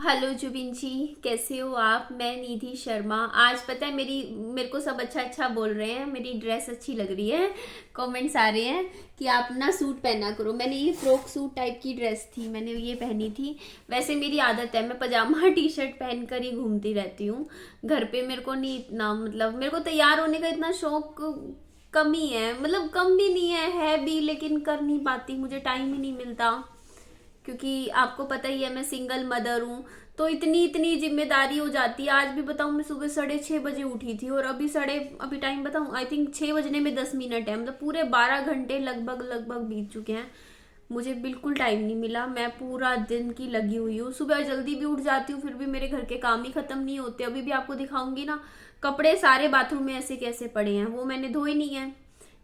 Hello Zubin जी, कैसे हो आप। मैं निधि शर्मा। आज पता है मेरे को सब अच्छा अच्छा बोल रहे हैं, मेरी ड्रेस अच्छी लग रही है। कमेंट्स आ रहे हैं कि आप ना सूट पहना करो। मैंने ये फ्रॉक सूट टाइप की ड्रेस थी, मैंने ये पहनी थी। वैसे मेरी आदत है, मैं पजामा टी शर्ट पहन कर ही घूमती रहती हूँ घर पे। मेरे को नहीं इतना, मतलब मेरे को तैयार होने का इतना शौक कम ही है, मतलब कम भी नहीं है भी, लेकिन कर नहीं पाती, मुझे टाइम ही नहीं मिलता। क्योंकि आपको पता ही है मैं सिंगल मदर हूँ, तो इतनी इतनी जिम्मेदारी हो जाती है। आज भी बताऊँ, मैं सुबह 6:30 बजे उठी थी और अभी टाइम बताऊँ, आई थिंक 6 बजने में 10 मिनट है, मतलब पूरे 12 घंटे लगभग लगभग बीत चुके हैं। मुझे बिल्कुल टाइम नहीं मिला, मैं पूरा दिन की लगी हुई हूँ। सुबह जल्दी भी उठ जाती हूँ, फिर भी मेरे घर के काम ही खत्म नहीं होते। अभी भी आपको दिखाऊंगी ना, कपड़े सारे बाथरूम में ऐसे कैसे पड़े हैं, वो मैंने धोए नहीं है,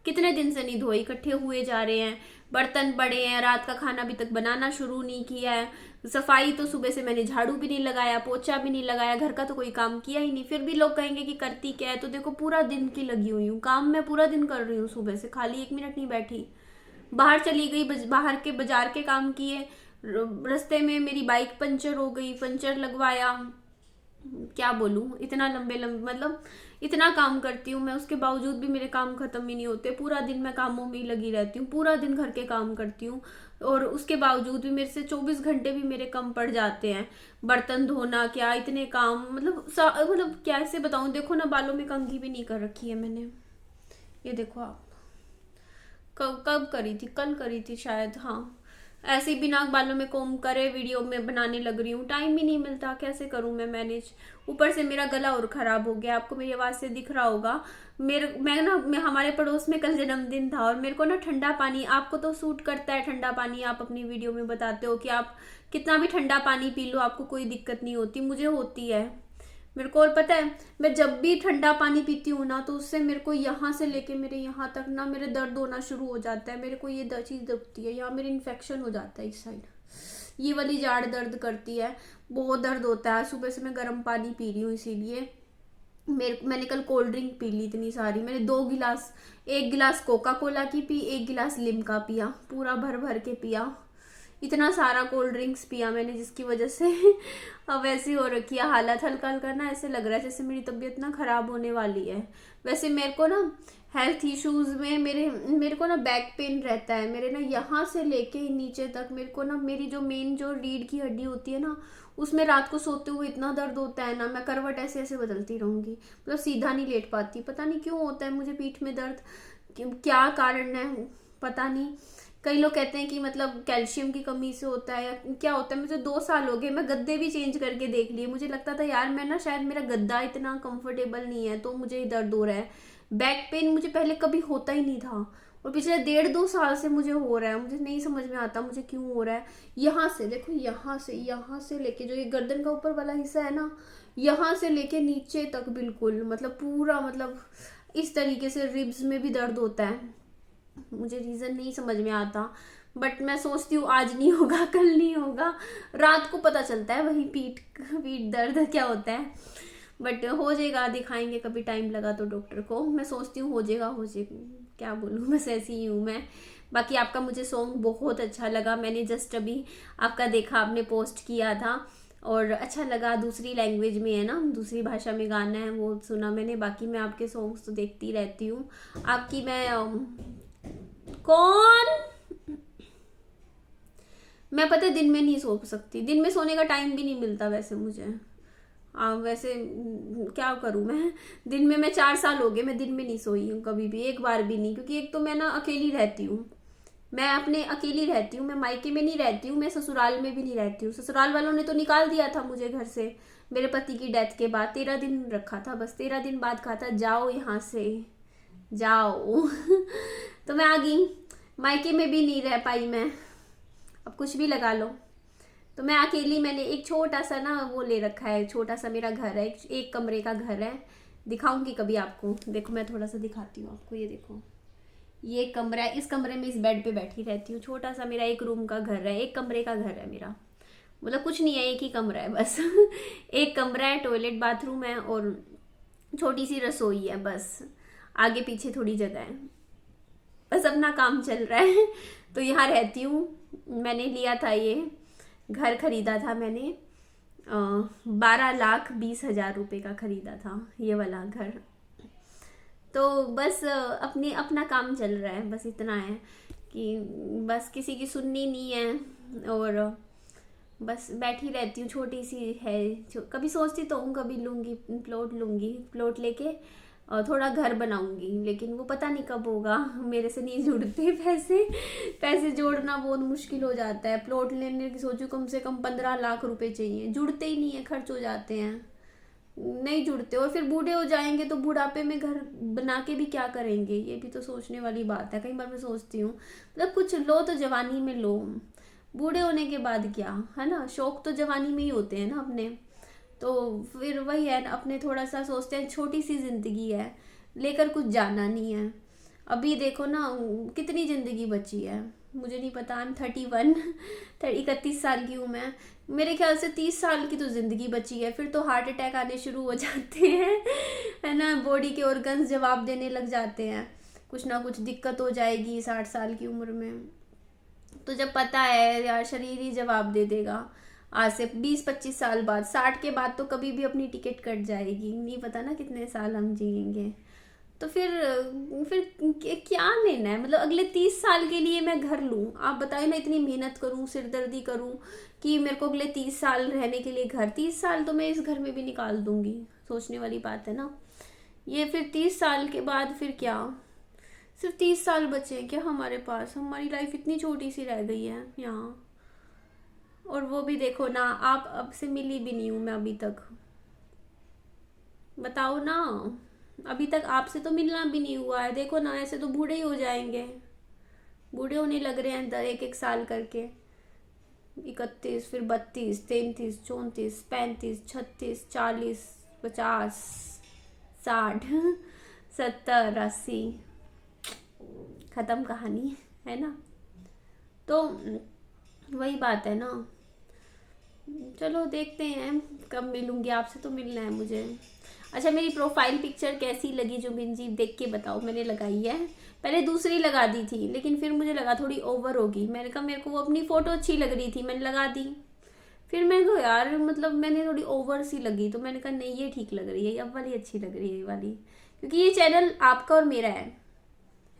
कितने दिन से नहीं धोए, इकट्ठे हुए जा रहे हैं। बर्तन पड़े हैं, रात का खाना अभी तक बनाना शुरू नहीं किया है। सफाई तो सुबह से मैंने झाड़ू भी नहीं लगाया, पोछा भी नहीं लगाया, घर का तो कोई काम किया ही नहीं। फिर भी लोग कहेंगे कि करती क्या है, तो देखो पूरा दिन की लगी हुई हूँ, काम मैं पूरा दिन कर रही हूँ, सुबह से खाली 1 मिनट नहीं बैठी। बाहर चली गई, बाहर के बाजार के काम किए। रास्ते में मेरी बाइक पंचर हो गई, पंचर लगवाया। क्या बोलूं, इतना लंबे लंबे, मतलब इतना काम करती हूँ मैं, उसके बावजूद भी मेरे काम खत्म ही नहीं होते। पूरा दिन मैं कामों में ही लगी रहती हूँ, पूरा दिन घर के काम करती हूँ, और उसके बावजूद भी मेरे से 24 घंटे भी मेरे कम पड़ जाते हैं। बर्तन धोना क्या, इतने काम, मतलब कैसे बताऊं। देखो ना, बालों में कंघी भी नहीं कर रखी है मैंने, ये देखो आप। कब कब करी थी, कल करी थी शायद, हाँ। ऐसे ही बिना बालों में कोम करे वीडियो में बनाने लग रही हूँ, टाइम ही नहीं मिलता, कैसे करूँ मैं मैनेज। ऊपर से मेरा गला और खराब हो गया, आपको मेरी आवाज से दिख रहा होगा। मैं हमारे पड़ोस में कल जन्मदिन था, और मेरे को ना ठंडा पानी, आपको तो सूट करता है ठंडा पानी, आप अपनी वीडियो में बताते हो कि आप कितना भी ठंडा पानी पी लो आपको कोई दिक्कत नहीं होती, मुझे होती है मेरे को। और पता है, मैं जब भी ठंडा पानी पीती हूँ ना, तो उससे मेरे को यहाँ से लेके मेरे यहाँ तक ना मेरे दर्द होना शुरू हो जाता है। मेरे को ये चीज दुखती है, यहाँ मेरे इन्फेक्शन हो जाता है इस साइड, ये वाली जाड़ दर्द करती है, बहुत दर्द होता है। सुबह से मैं गर्म पानी पी रही हूँ, इसीलिए मैंने कल कोल्ड ड्रिंक पी ली इतनी सारी। मैंने 2 गिलास, 1 गिलास कोका कोला की पी, 1 गिलास लिम्का पिया, पूरा भर भर के पिया। इतना सारा कोल्ड ड्रिंक्स पिया मैंने, जिसकी वजह से अब ऐसी हो रखी है हालत। हल्का हल्का ना ऐसे लग रहा है जैसे मेरी तबीयत ना खराब होने वाली है। वैसे मेरे को ना हेल्थ इश्यूज में मेरे को ना बैक पेन रहता है मेरे ना, यहाँ से लेके नीचे तक। मेरे को ना मेरी जो मेन जो रीढ़ की हड्डी होती है ना, उसमें रात को सोते हुए इतना दर्द होता है ना, मैं करवट ऐसे ऐसे बदलती रहूंगी, मतलब सीधा नहीं लेट पाती। पता नहीं क्यों होता है मुझे पीठ में दर्द, क्या कारण है पता नहीं। कई लोग कहते हैं कि मतलब कैल्शियम की कमी से होता है या क्या होता है। मुझे 2 साल हो गए, मैं गद्दे भी चेंज करके देख लिए, मुझे लगता था यार मैं ना शायद मेरा गद्दा इतना कंफर्टेबल नहीं है, तो मुझे दर्द हो रहा है। बैक पेन मुझे पहले कभी होता ही नहीं था, और पिछले 1.5-2 साल से मुझे हो रहा है। मुझे नहीं समझ में आता मुझे क्यों हो रहा है। यहाँ से देखो, यहाँ से लेके जो ये गर्दन का ऊपर वाला हिस्सा है ना, यहाँ से लेके नीचे तक बिल्कुल, मतलब पूरा, मतलब इस तरीके से रिब्स में भी दर्द होता है। मुझे रीजन नहीं समझ में आता, बट मैं सोचती हूँ आज नहीं होगा, कल नहीं होगा, रात को पता चलता है वही पीठ पीठ दर्द क्या होता है। बट हो जाएगा, दिखाएंगे कभी टाइम लगा तो डॉक्टर को। मैं सोचती हूँ हो जाएगा, हो जाएगा, क्या बोलूँ, बस ऐसी ही हूँ मैं। बाकी आपका मुझे सॉन्ग बहुत अच्छा लगा, मैंने जस्ट अभी आपका देखा, आपने पोस्ट किया था और अच्छा लगा। दूसरी लैंग्वेज में है ना, दूसरी भाषा में गाना है, वो सुना मैंने। बाकी मैं आपके सॉन्ग्स तो देखती रहती हूँ आपकी। कौन मैं पता है दिन में नहीं सो सकती, दिन में सोने का टाइम भी नहीं मिलता वैसे मुझे। वैसे क्या करूं मैं, दिन में मैं 4 साल हो गए मैं दिन में नहीं सोई हूँ कभी भी, एक बार भी नहीं। क्योंकि एक तो मैं ना अकेली रहती हूँ, मैं अपने अकेली रहती हूँ, मैं मायके में नहीं रहती हूँ, मैं ससुराल में भी नहीं रहती हूँ। ससुराल वालों ने तो निकाल दिया था मुझे घर से मेरे पति की डेथ के बाद। 13 दिन रखा था, बस 13 दिन बाद कहा था जाओ यहाँ से, जाओ। तो मैं आ गई, मायके में भी नहीं रह पाई मैं, अब कुछ भी लगा लो। तो मैं अकेली, मैंने एक छोटा सा ना वो ले रखा है, छोटा सा मेरा घर है, एक कमरे का घर है। दिखाऊंगी कभी आपको, देखो मैं थोड़ा सा दिखाती हूँ आपको, ये देखो, ये कमरा है, इस कमरे में इस बेड पे बैठी रहती हूँ। छोटा सा मेरा 1 रूम का घर है, एक कमरे का घर है मेरा, मतलब कुछ नहीं है, एक ही कमरा है बस। एक कमरा है, टॉयलेट बाथरूम है और छोटी सी रसोई है, बस आगे पीछे थोड़ी जगह है, बस अपना काम चल रहा है। तो यहाँ रहती हूँ। मैंने लिया था, ये घर खरीदा था मैंने 12,20,000 रुपये का खरीदा था ये वाला घर। तो बस अपने अपना काम चल रहा है, बस इतना है कि बस किसी की सुननी नहीं है और बस बैठी रहती हूँ। छोटी सी है, कभी सोचती तो हूँ कभी लूँगी प्लॉट लेके और थोड़ा घर बनाऊंगी, लेकिन वो पता नहीं कब होगा। मेरे से नहीं जुड़ते पैसे जोड़ना बहुत मुश्किल हो जाता है। प्लॉट लेने की सोचूं कम से कम 15 लाख रुपए चाहिए, जुड़ते ही नहीं है, खर्च हो जाते हैं, नहीं जुड़ते। और फिर बूढ़े हो जाएंगे तो बुढ़ापे में घर बना के भी क्या करेंगे, ये भी तो सोचने वाली बात है। कई बार मैं सोचती हूँ मतलब कुछ लो तो जवानी में लो, बूढ़े होने के बाद क्या, है ना। शौक तो जवानी में ही होते हैं ना अपने। तो फिर वही है, अपने थोड़ा सा सोचते हैं छोटी सी जिंदगी है, लेकर कुछ जाना नहीं है। अभी देखो ना कितनी जिंदगी बची है, मुझे नहीं पता। आई एम 31 31 साल की हूँ मैं। मेरे ख्याल से 30 साल की तो जिंदगी बची है, फिर तो हार्ट अटैक आने शुरू हो जाते हैं, है ना। बॉडी के ऑर्गन्स जवाब देने लग जाते हैं, कुछ ना कुछ दिक्कत हो जाएगी 60 साल की उम्र में। तो जब पता है यार शरीर ही जवाब दे देगा, आज से 20-25 साल बाद, 60 के बाद तो कभी भी अपनी टिकट कट जाएगी, नहीं पता ना कितने साल हम जिएंगे। तो फिर क्या लेना है, मतलब अगले 30 साल के लिए मैं घर लूँ, आप बताइए ना। इतनी मेहनत करूँ, सिरदर्दी करूँ कि मेरे को अगले 30 साल रहने के लिए घर, 30 साल तो मैं इस घर में भी निकाल दूंगी, सोचने वाली बात है ना ये। फिर 30 साल के बाद फिर क्या, सिर्फ 30 साल बचे हैं क्या हमारे पास, हमारी लाइफ इतनी छोटी सी रह गई है यहाँ। और वो भी देखो ना, आप अब से मिली भी नहीं हूँ मैं अभी तक, बताओ ना। अभी तक आपसे तो मिलना भी नहीं हुआ है, देखो ना, ऐसे तो बूढ़े ही हो जाएंगे, बूढ़े होने लग रहे हैं 1-1 साल करके। 31, फिर 32, 33, 34, 35, 36, 40, 50, 60, 70, 80, खत्म कहानी, है ना। तो वही बात है ना। चलो देखते हैं कब मिलूंगी आपसे, तो मिलना है मुझे। अच्छा, मेरी प्रोफाइल पिक्चर कैसी लगी जुबिन जी, देख के बताओ। मैंने लगाई है, पहले दूसरी लगा दी थी, लेकिन फिर मुझे लगा थोड़ी ओवर होगी। मैंने कहा मेरे को वो अपनी फोटो अच्छी लग रही थी, मैंने लगा दी। फिर मेरे को यार मतलब मैंने थोड़ी ओवर सी लगी, तो मैंने कहा नहीं ये ठीक लग रही है, अब वाली अच्छी लग रही है, ये वाली। क्योंकि ये चैनल आपका और मेरा है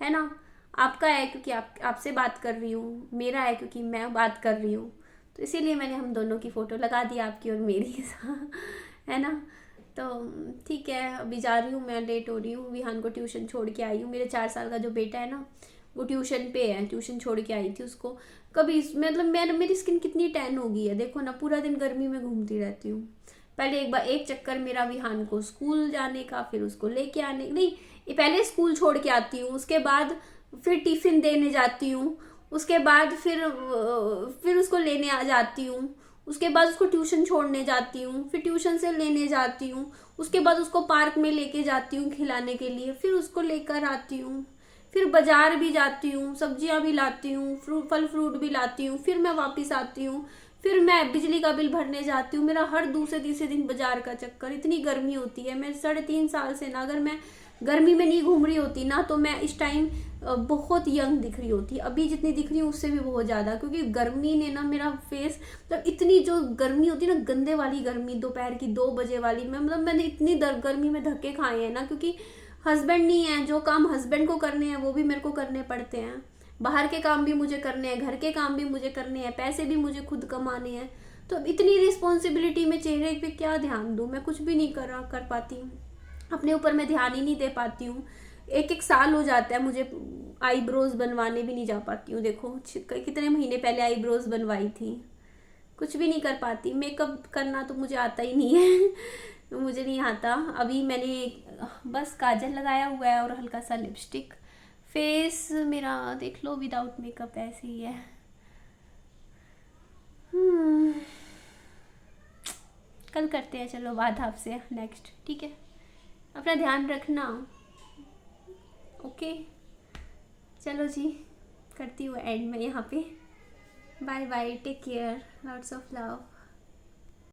ना। आपका है क्योंकि आपसे बात कर रही हूँ, मेरा है क्योंकि मैं बात कर रही हूँ, तो इसीलिए मैंने हम दोनों की फ़ोटो लगा दी, आपकी और मेरी है ना। तो ठीक है, अभी जा रही हूँ मैं, लेट हो रही हूँ। विहान को ट्यूशन छोड़ के आई हूँ। मेरे 4 साल का जो बेटा है ना, वो ट्यूशन पे है, ट्यूशन छोड़ के आई थी उसको। कभी मतलब मेरी स्किन कितनी टैन हो गई है, देखो ना, पूरा दिन गर्मी में घूमती रहती हूँ। पहले एक चक्कर मेरा विहान को स्कूल जाने का, फिर उसको लेके आने, नहीं पहले स्कूल छोड़ के आती हूँ, उसके बाद फिर टिफिन देने जाती हूँ, उसके बाद फिर उसको लेने आ जाती हूँ, उसके बाद उसको ट्यूशन छोड़ने जाती हूँ, फिर ट्यूशन से लेने जाती हूँ, उसके बाद उसको पार्क में लेके जाती हूँ खिलाने के लिए, फिर उसको लेकर आती हूँ, फिर बाजार भी जाती हूँ, सब्जियाँ भी लाती हूँ, फल फ्रूट भी लाती हूँ, फिर मैं वापस आती हूँ, फिर मैं बिजली का बिल भरने जाती हूँ। मेरा हर दूसरे तीसरे दिन बाजार का चक्कर। इतनी गर्मी होती है, मैं 3.5 साल से ना, अगर मैं गर्मी में नहीं घूम रही होती ना, तो मैं इस टाइम बहुत यंग दिख रही होती। अभी जितनी दिख रही हूँ उससे भी बहुत ज़्यादा, क्योंकि गर्मी ने ना मेरा फेस, मतलब इतनी जो गर्मी होती है ना, गंदे वाली गर्मी, दोपहर की 2 बजे वाली, मैंने इतनी गर्मी में धक्के खाए हैं ना, क्योंकि हस्बैंड नहीं है। जो काम हस्बैंड को करने हैं वो भी मेरे को करने पड़ते हैं, बाहर के काम भी मुझे करने हैं, घर के काम भी मुझे करने हैं, पैसे भी मुझे खुद कमाने हैं। तो इतनी रिस्पॉन्सिबिलिटी में चेहरे पे क्या ध्यान दूँ, मैं कुछ भी नहीं कर पाती, अपने ऊपर मैं ध्यान ही नहीं दे पाती हूँ। 1-1 साल हो जाता है मुझे, आईब्रोज बनवाने भी नहीं जा पाती हूँ। देखो कितने महीने पहले आईब्रोज बनवाई थी, कुछ भी नहीं कर पाती। मेकअप करना तो मुझे आता ही नहीं है मुझे नहीं आता। अभी मैंने बस काजल लगाया हुआ है और हल्का सा लिपस्टिक। फेस मेरा देख लो विदाउट मेकअप ऐसे ही है। कल करते हैं चलो बात आपसे नेक्स्ट, ठीक है। अपना ध्यान रखना, ओके। चलो जी, करती हूँ एंड में यहाँ पे। Bye bye, take care, lots of love.